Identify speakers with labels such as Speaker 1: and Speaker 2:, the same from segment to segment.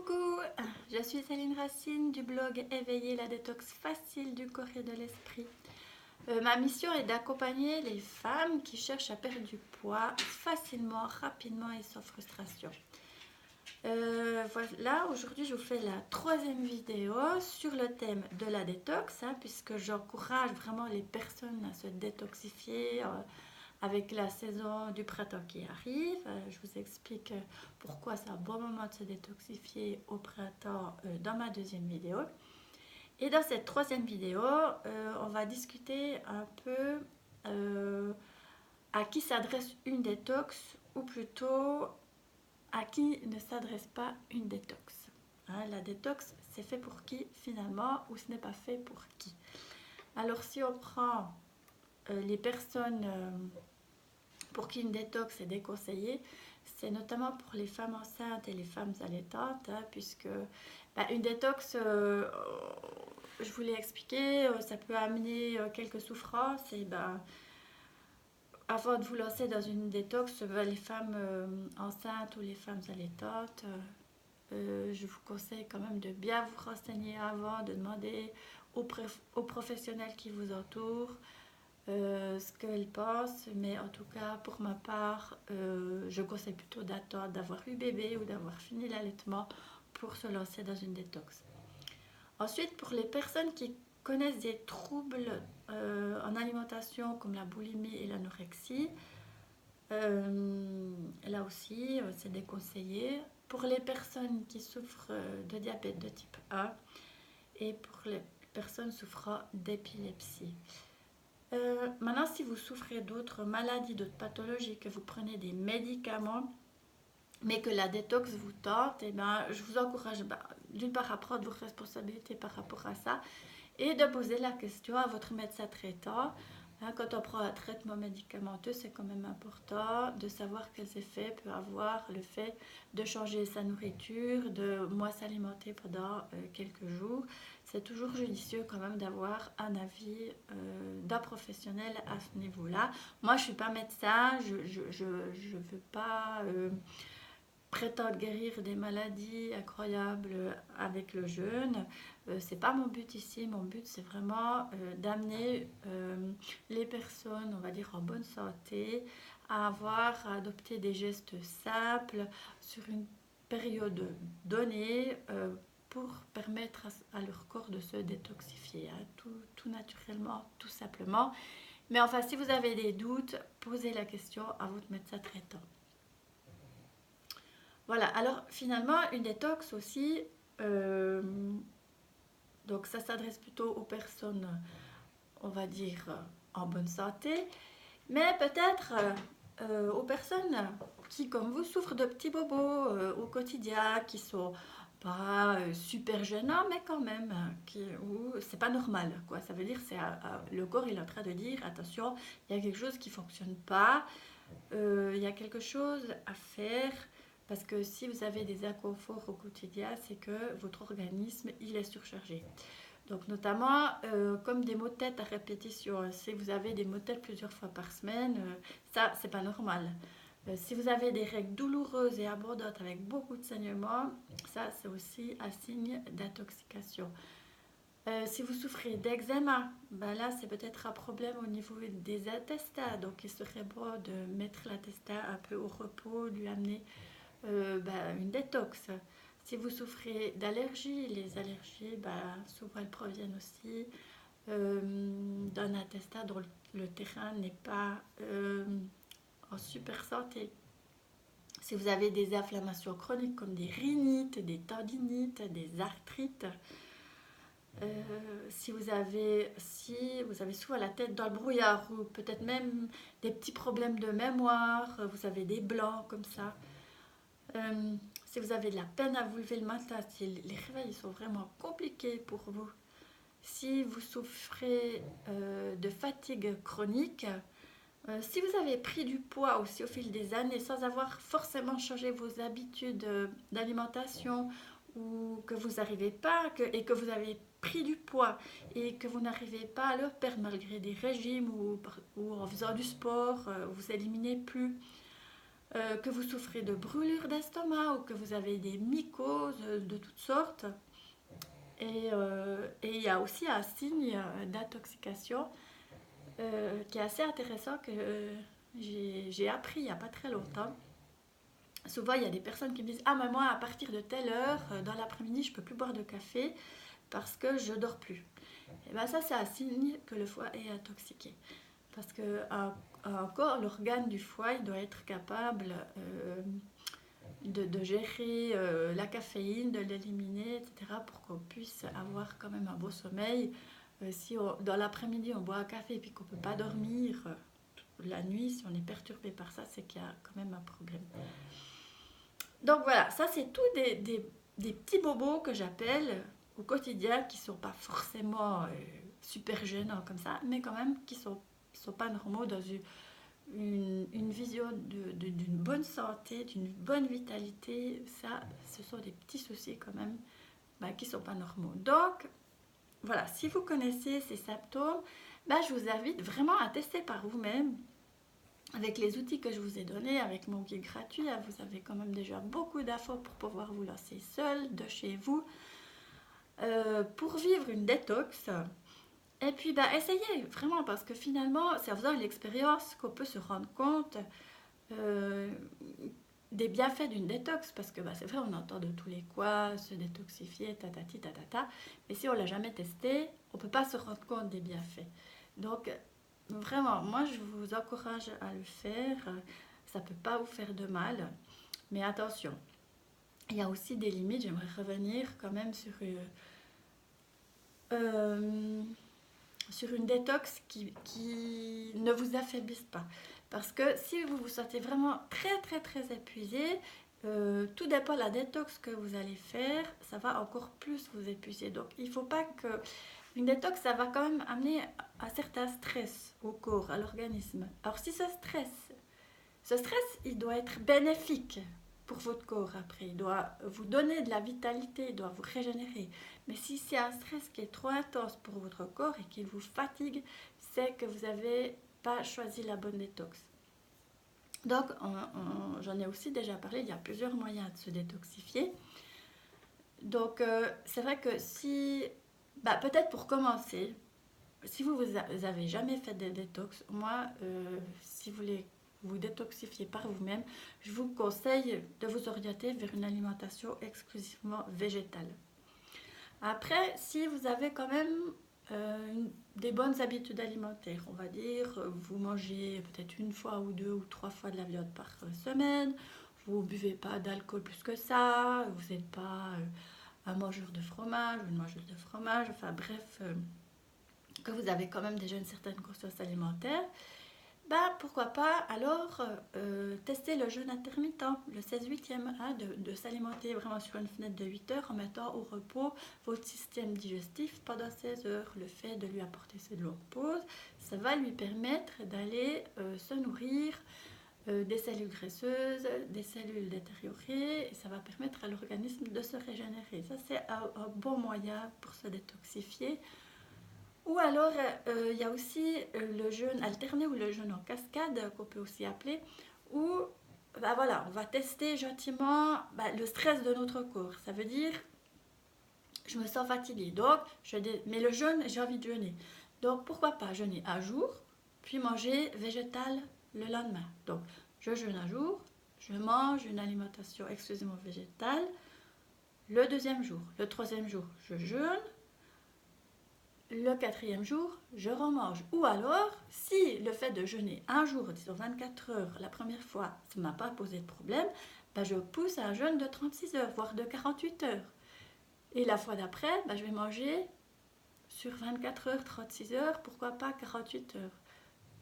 Speaker 1: Coucou, je suis Céline Racine du blog Éveiller la détox facile du corps et de l'esprit. Ma mission est d'accompagner les femmes qui cherchent à perdre du poids facilement, rapidement et sans frustration. Voilà, aujourd'hui je vous fais la troisième vidéo sur le thème de la détox, puisque j'encourage vraiment les personnes à se détoxifier avec la saison du printemps qui arrive. Je vous explique pourquoi c'est un bon moment de se détoxifier au printemps dans ma deuxième vidéo. Et dans cette troisième vidéo, on va discuter un peu à qui s'adresse une détox, ou plutôt à qui ne s'adresse pas une détox. La détox, c'est fait pour qui finalement, ou ce n'est pas fait pour qui? Alors si on prend les personnes pour qui une détox est déconseillée, c'est notamment pour les femmes enceintes et les femmes allaitantes, puisque une détox, je vous l'ai expliqué, ça peut amener quelques souffrances. Et avant de vous lancer dans une détox, les femmes enceintes ou les femmes allaitantes, je vous conseille quand même de bien vous renseigner avant, de demander aux professionnels qui vous entourent ce qu'elles pensent. Mais en tout cas, pour ma part, je conseille plutôt d'attendre d'avoir eu bébé ou d'avoir fini l'allaitement pour se lancer dans une détox. Ensuite, pour les personnes qui connaissent des troubles en alimentation comme la boulimie et l'anorexie, là aussi, c'est déconseillé. Pour les personnes qui souffrent de diabète de type 1 et pour les personnes souffrant d'épilepsie. Maintenant, si vous souffrez d'autres maladies, d'autres pathologies, que vous prenez des médicaments, mais que la détox vous tente, je vous encourage d'une part à prendre vos responsabilités par rapport à ça et de poser la question à votre médecin traitant. Quand on prend un traitement médicamenteux, c'est quand même important de savoir quels effets peut avoir le fait de changer sa nourriture, de moins s'alimenter pendant quelques jours. C'est toujours judicieux quand même d'avoir un avis d'un professionnel à ce niveau-là. Moi, je ne suis pas médecin, je ne veux pas prétendre guérir des maladies incroyables avec le jeûne. C'est pas mon but ici. Mon but, c'est vraiment d'amener les personnes, on va dire en bonne santé, à adopter des gestes simples sur une période donnée pour permettre à leur corps de se détoxifier, tout naturellement, tout simplement. Mais enfin, si vous avez des doutes, posez la question à votre médecin traitant. Voilà, alors finalement, une détox aussi, donc ça s'adresse plutôt aux personnes, on va dire, en bonne santé, mais peut-être aux personnes qui, comme vous, souffrent de petits bobos au quotidien, qui sont pas super gênants, mais quand même, où c'est pas normal, quoi. Ça veut dire que le corps il est en train de dire, attention, il y a quelque chose qui fonctionne pas, il y a quelque chose à faire. Parce que si vous avez des inconforts au quotidien, c'est que votre organisme il est surchargé. Donc notamment comme des maux de tête à répétition. Si vous avez des maux de tête plusieurs fois par semaine, ça c'est pas normal. Si vous avez des règles douloureuses et abondantes avec beaucoup de saignements, ça c'est aussi un signe d'intoxication. Si vous souffrez d'eczéma, là c'est peut-être un problème au niveau des intestins. Donc il serait bon de mettre l'intestin un peu au repos, lui amener une détox. Si vous souffrez d'allergies, les allergies, souvent elles proviennent aussi d'un intestin dont le terrain n'est pas en super santé. Si vous avez des inflammations chroniques comme des rhinites, des tendinites, des arthrites, si vous avez souvent la tête dans le brouillard ou peut-être même des petits problèmes de mémoire, vous avez des blancs comme ça, si vous avez de la peine à vous lever le matin, si les réveils sont vraiment compliqués pour vous, si vous souffrez de fatigue chronique, si vous avez pris du poids aussi au fil des années sans avoir forcément changé vos habitudes d'alimentation, ou que vous n'arrivez pas, et que vous avez pris du poids et que vous n'arrivez pas à le perdre malgré des régimes ou en faisant du sport, vous éliminez plus. que vous souffrez de brûlures d'estomac ou que vous avez des mycoses de toutes sortes. Et il y a aussi un signe d'intoxication qui est assez intéressant que j'ai appris il n'y a pas très longtemps. Souvent, il y a des personnes qui me disent « Ah, mais moi, à partir de telle heure, dans l'après-midi, je ne peux plus boire de café parce que je ne dors plus. » Et bien ça, c'est un signe que le foie est intoxiqué. Parce que encore, l'organe du foie, il doit être capable de gérer la caféine, de l'éliminer, etc. pour qu'on puisse avoir quand même un beau sommeil. Si dans l'après-midi, on boit un café et puis qu'on ne peut pas dormir la nuit, si on est perturbé par ça, c'est qu'il y a quand même un problème. Donc voilà, ça c'est tout des petits bobos que j'appelle au quotidien qui ne sont pas forcément super gênants comme ça, mais quand même qui sont pas normaux dans une vision d'une bonne santé, d'une bonne vitalité. Ça, ce sont des petits soucis quand même qui ne sont pas normaux. Donc voilà, si vous connaissez ces symptômes, je vous invite vraiment à tester par vous-même avec les outils que je vous ai donnés, avec mon guide gratuit. Vous avez quand même déjà beaucoup d'infos pour pouvoir vous lancer seul de chez vous pour vivre une détox. Et puis essayez vraiment, parce que finalement c'est en faisant l'expérience qu'on peut se rendre compte des bienfaits d'une détox, parce que c'est vrai, on entend de tous les coins se détoxifier, tatati tatata, mais si on l'a jamais testé, on peut pas se rendre compte des bienfaits. Donc vraiment, moi je vous encourage à le faire, ça peut pas vous faire de mal, mais attention, il y a aussi des limites. J'aimerais revenir quand même sur une détox qui ne vous affaiblisse pas. Parce que si vous vous sentez vraiment très très très épuisé, tout dépend de la détox que vous allez faire, ça va encore plus vous épuiser. Donc il ne faut pas que... Une détox, ça va quand même amener un certain stress au corps, à l'organisme. Alors si ce stress, il doit être bénéfique pour votre corps après. Il doit vous donner de la vitalité, il doit vous régénérer. Mais si c'est un stress qui est trop intense pour votre corps et qui vous fatigue, c'est que vous n'avez pas choisi la bonne détox. Donc, j'en ai aussi déjà parlé, il y a plusieurs moyens de se détoxifier. Donc, c'est vrai que si... peut-être pour commencer, si vous n'avez jamais fait de détox, moi, si vous voulez vous détoxifier par vous-même, je vous conseille de vous orienter vers une alimentation exclusivement végétale. Après, si vous avez quand même des bonnes habitudes alimentaires, on va dire, vous mangez peut-être une fois ou 2 ou 3 fois de la viande par semaine, vous ne buvez pas d'alcool plus que ça, vous n'êtes pas un mangeur de fromage ou une mangeuse de fromage, enfin bref, que vous avez quand même déjà une certaine conscience alimentaire, pourquoi pas alors tester le jeûne intermittent, le 16-8e, de s'alimenter vraiment sur une fenêtre de 8 heures en mettant au repos votre système digestif pendant 16 heures. Le fait de lui apporter cette longue pause, ça va lui permettre d'aller se nourrir des cellules graisseuses, des cellules détériorées, et ça va permettre à l'organisme de se régénérer. Ça, c'est un bon moyen pour se détoxifier. Ou alors, il y a aussi le jeûne alterné ou le jeûne en cascade, qu'on peut aussi appeler, où on va tester gentiment le stress de notre corps. Ça veut dire, je me sens fatiguée, donc mais le jeûne, j'ai envie de jeûner. Donc, pourquoi pas jeûner un jour, puis manger végétal le lendemain. Donc, je jeûne un jour, je mange une alimentation exclusivement végétale le 2e jour. Le 3e jour, je jeûne. Le 4e jour, je remange. Ou alors, si le fait de jeûner un jour, disons 24 heures, la première fois, ça ne m'a pas posé de problème, je pousse à un jeûne de 36 heures, voire de 48 heures. Et la fois d'après, je vais manger sur 24 heures, 36 heures, pourquoi pas 48 heures.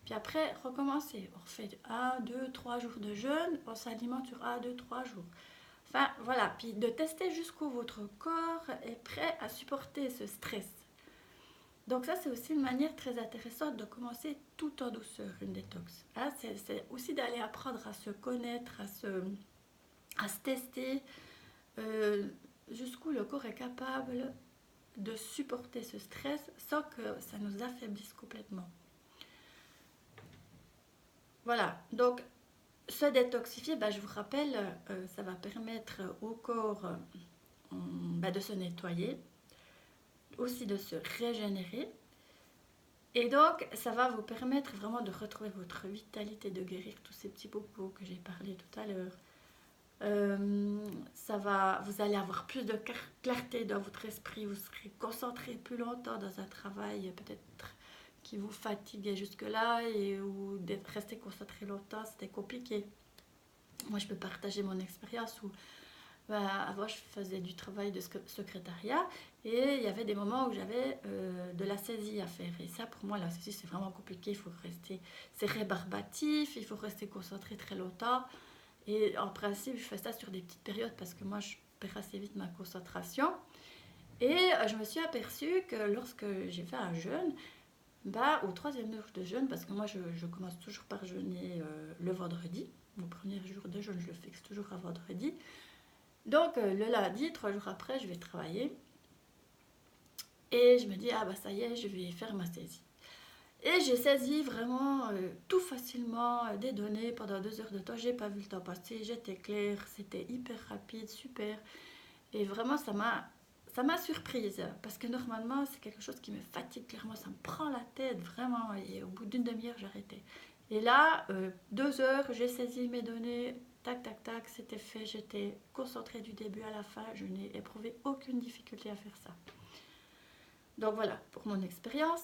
Speaker 1: Puis après, recommencer. On refait 1, 2, 3 jours de jeûne, on s'alimente sur 1, 2, 3 jours. Enfin, voilà. Puis de tester jusqu'où votre corps est prêt à supporter ce stress. Donc ça, c'est aussi une manière très intéressante de commencer tout en douceur, une détox. C'est aussi d'aller apprendre à se connaître, à se tester, jusqu'où le corps est capable de supporter ce stress sans que ça nous affaiblisse complètement. Voilà, donc se détoxifier, je vous rappelle, ça va permettre au corps de se nettoyer, aussi de se régénérer. Et donc, ça va vous permettre vraiment de retrouver votre vitalité, de guérir tous ces petits bobos que j'ai parlé tout à l'heure. Vous allez avoir plus de clarté dans votre esprit, vous serez concentré plus longtemps dans un travail peut-être qui vous fatiguait jusque-là ou d'être resté concentré longtemps, c'était compliqué. Moi, je peux partager mon expérience où avant, je faisais du travail de secrétariat et il y avait des moments où j'avais de la saisie à faire. Et ça, pour moi, la saisie, c'est vraiment compliqué. Il faut rester, c'est rébarbatif, il faut rester concentré très longtemps. Et en principe, je fais ça sur des petites périodes parce que moi, je perds assez vite ma concentration. Et je me suis aperçue que lorsque j'ai fait un jeûne, au troisième jour de jeûne, parce que moi, je commence toujours par jeûner le vendredi. Mon premier jour de jeûne, je le fixe toujours à vendredi. Donc, le lundi, 3 jours après, je vais travailler. Et je me dis, ça y est, je vais faire ma saisie. Et j'ai saisi vraiment tout facilement des données pendant 2 heures de temps. J'ai pas vu le temps passer, j'étais claire, c'était hyper rapide, super. Et vraiment, ça m'a surprise. Parce que normalement, c'est quelque chose qui me fatigue clairement, ça me prend la tête vraiment. Et au bout d'une demi-heure, j'arrêtais. Et là, 2 heures, j'ai saisi mes données, tac, tac, tac, c'était fait. J'étais concentrée du début à la fin. Je n'ai éprouvé aucune difficulté à faire ça. Donc voilà, pour mon expérience.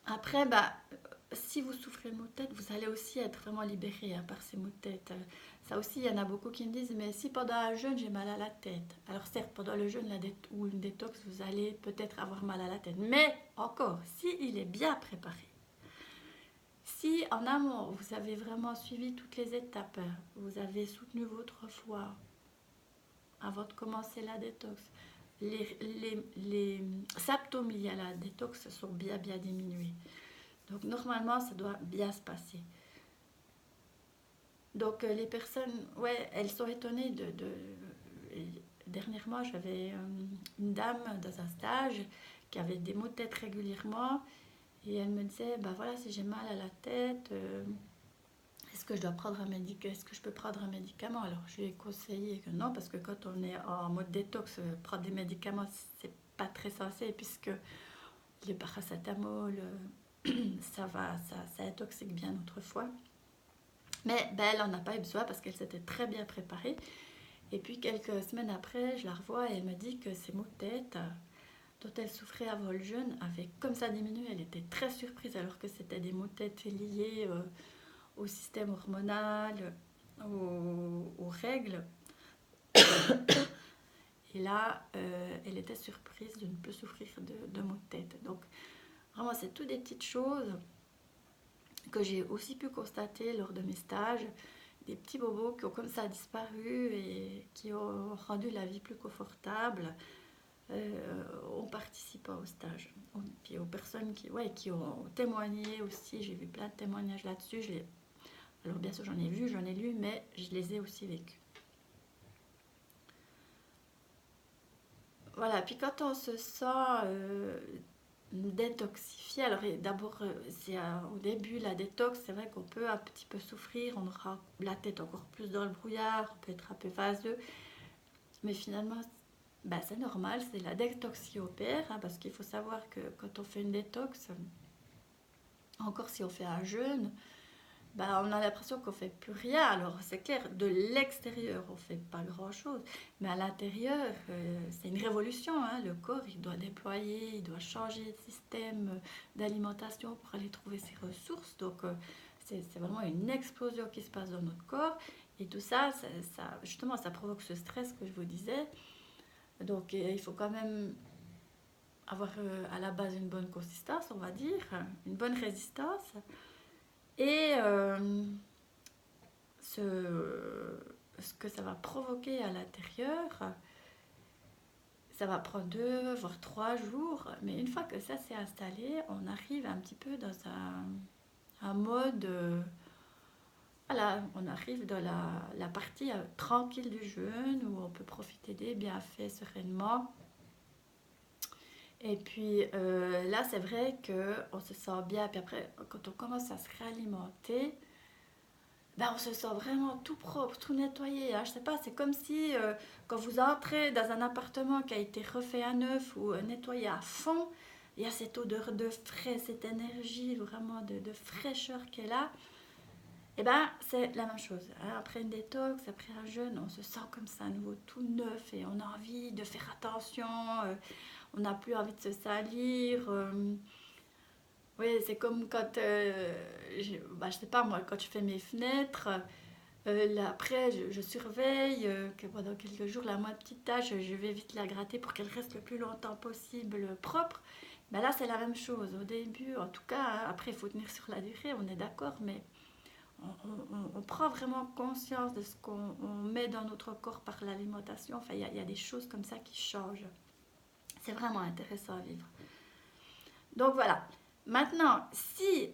Speaker 1: Après, si vous souffrez de maux de tête, vous allez aussi être vraiment libéré par ces maux de tête. Ça aussi, il y en a beaucoup qui me disent, mais si pendant un jeûne, j'ai mal à la tête. Alors certes, pendant le jeûne ou une détox, vous allez peut-être avoir mal à la tête. Mais encore, s'il est bien préparé, si en amont, vous avez vraiment suivi toutes les étapes, vous avez soutenu votre foie avant de commencer la détox, les symptômes liés à la détox sont bien diminués. Donc normalement, ça doit bien se passer. Donc les personnes, ouais, elles sont étonnées Dernièrement, j'avais une dame dans un stage qui avait des maux de tête régulièrement et elle me disait, voilà, si j'ai mal à la tête, est-ce que je dois prendre un médicament, est-ce que je peux prendre un médicament? Alors je lui ai conseillé que non, parce que quand on est en mode détox, prendre des médicaments, c'est pas très sensé puisque le paracétamol, ça intoxique bien notre foie. Mais elle n'en a pas eu besoin parce qu'elle s'était très bien préparée. Et puis quelques semaines après, je la revois et elle me dit que ses maux de tête dont elle souffrait avant le jeûne avaient comme ça diminué. Elle était très surprise alors que c'était des maux de tête liés au système hormonal, aux règles. Et là, elle était surprise de ne plus souffrir de maux de tête. Donc vraiment, c'est toutes des petites choses que j'ai aussi pu constater lors de mes stages, des petits bobos qui ont comme ça disparu et qui ont rendu la vie plus confortable en participant au stage. Puis aux personnes qui ont témoigné aussi, j'ai vu plein de témoignages là-dessus. Alors bien sûr j'en ai vu, j'en ai lu, mais je les ai aussi vécus. Voilà, puis quand on se sent détoxifié, alors d'abord c'est au début la détox, c'est vrai qu'on peut un petit peu souffrir, on aura la tête encore plus dans le brouillard, on peut être un peu vaseux, mais finalement c'est normal, c'est la détox qui opère, parce qu'il faut savoir que quand on fait une détox, encore si on fait un jeûne, on a l'impression qu'on fait plus rien. Alors c'est clair, de l'extérieur on fait pas grand chose, mais à l'intérieur c'est une révolution, hein. Le corps il doit déployer, il doit changer de système d'alimentation pour aller trouver ses ressources. Donc c'est vraiment une explosion qui se passe dans notre corps, et tout ça, justement ça provoque ce stress que je vous disais. Donc il faut quand même avoir à la base une bonne consistance, on va dire, une bonne résistance. Et ce que ça va provoquer à l'intérieur, ça va prendre 2 voire 3 jours. Mais une fois que ça s'est installé, on arrive un petit peu dans un mode... voilà, on arrive dans la partie tranquille du jeûne où on peut profiter des bienfaits sereinement. Et puis là, c'est vrai qu'on se sent bien. Puis après, quand on commence à se réalimenter, ben, on se sent vraiment tout propre, tout nettoyé, hein. Je sais pas, c'est comme si quand vous entrez dans un appartement qui a été refait à neuf ou nettoyé à fond, il y a cette odeur de frais, cette énergie vraiment de fraîcheur qui est là. Et ben c'est la même chose, hein. Après une détox, après un jeûne, on se sent comme ça à nouveau tout neuf et on a envie de faire attention, on n'a plus envie de se salir. Oui, c'est comme quand, je sais pas moi, quand je fais mes fenêtres, là, après je surveille que pendant quelques jours, la moindre petite tache, je vais vite la gratter pour qu'elle reste le plus longtemps possible propre. Ben là, c'est la même chose. Au début, en tout cas, hein, après, il faut tenir sur la durée, on est d'accord, mais on prend vraiment conscience de ce qu'on met dans notre corps par l'alimentation. Enfin, il y a des choses comme ça qui changent. C'est vraiment intéressant à vivre. Donc voilà. Maintenant, si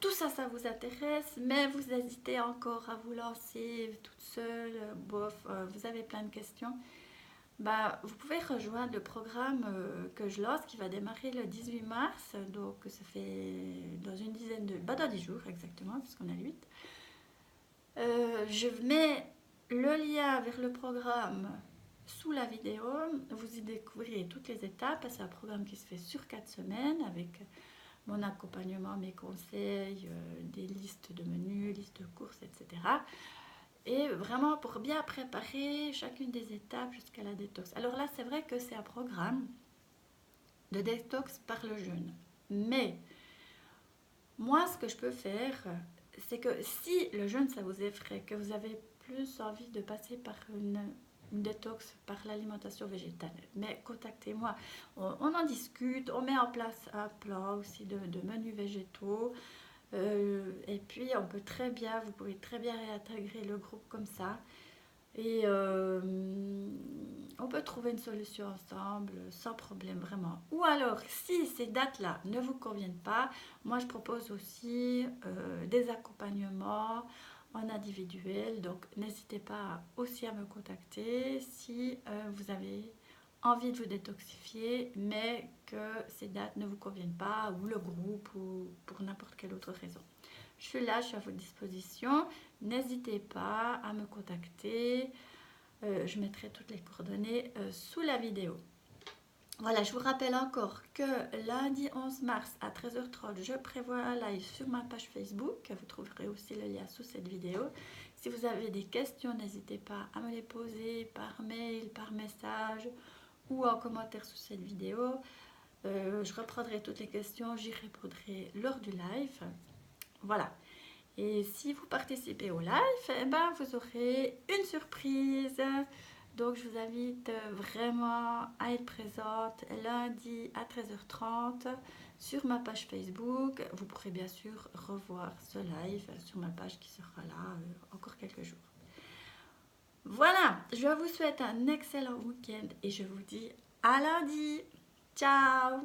Speaker 1: tout ça, ça vous intéresse, mais vous hésitez encore à vous lancer toute seule, bof, vous avez plein de questions, bah, vous pouvez rejoindre le programme que je lance qui va démarrer le 18 mars. Donc ça fait dans une dizaine de... Bah, dans 10 jours exactement, puisqu'on a le 8. Je mets le lien vers le programme sous la vidéo. Vous y découvrirez toutes les étapes. C'est un programme qui se fait sur 4 semaines avec mon accompagnement, mes conseils, des listes de menus, listes de courses, etc. Et vraiment pour bien préparer chacune des étapes jusqu'à la détox. Alors là, c'est vrai que c'est un programme de détox par le jeûne. Mais moi, ce que je peux faire, c'est que si le jeûne, ça vous effraie, que vous avez plus envie de passer par une détox, par l'alimentation végétale, mais contactez-moi. On en discute, on met en place un plan aussi de menus végétaux. Et puis, vous pouvez très bien réintégrer le groupe comme ça. Et on peut trouver une solution ensemble sans problème vraiment. Ou alors, si ces dates-là ne vous conviennent pas, moi je propose aussi des accompagnements en individuel. Donc n'hésitez pas aussi à me contacter si vous avez envie de vous détoxifier, mais que ces dates ne vous conviennent pas, ou le groupe, ou pour n'importe quelle autre raison. Je suis là, je suis à votre disposition. N'hésitez pas à me contacter. Je mettrai toutes les coordonnées sous la vidéo. Voilà, je vous rappelle encore que lundi 11 mars à 13h30, je prévois un live sur ma page Facebook. Vous trouverez aussi le lien sous cette vidéo. Si vous avez des questions, n'hésitez pas à me les poser par mail, par message ou en commentaire sous cette vidéo. Je reprendrai toutes les questions, j'y répondrai lors du live. Voilà. Et si vous participez au live, eh ben, vous aurez une surprise. Donc je vous invite vraiment à être présente lundi à 13h30 sur ma page Facebook. Vous pourrez bien sûr revoir ce live sur ma page qui sera là encore quelques jours. Voilà, je vous souhaite un excellent week-end et je vous dis à lundi. Ciao!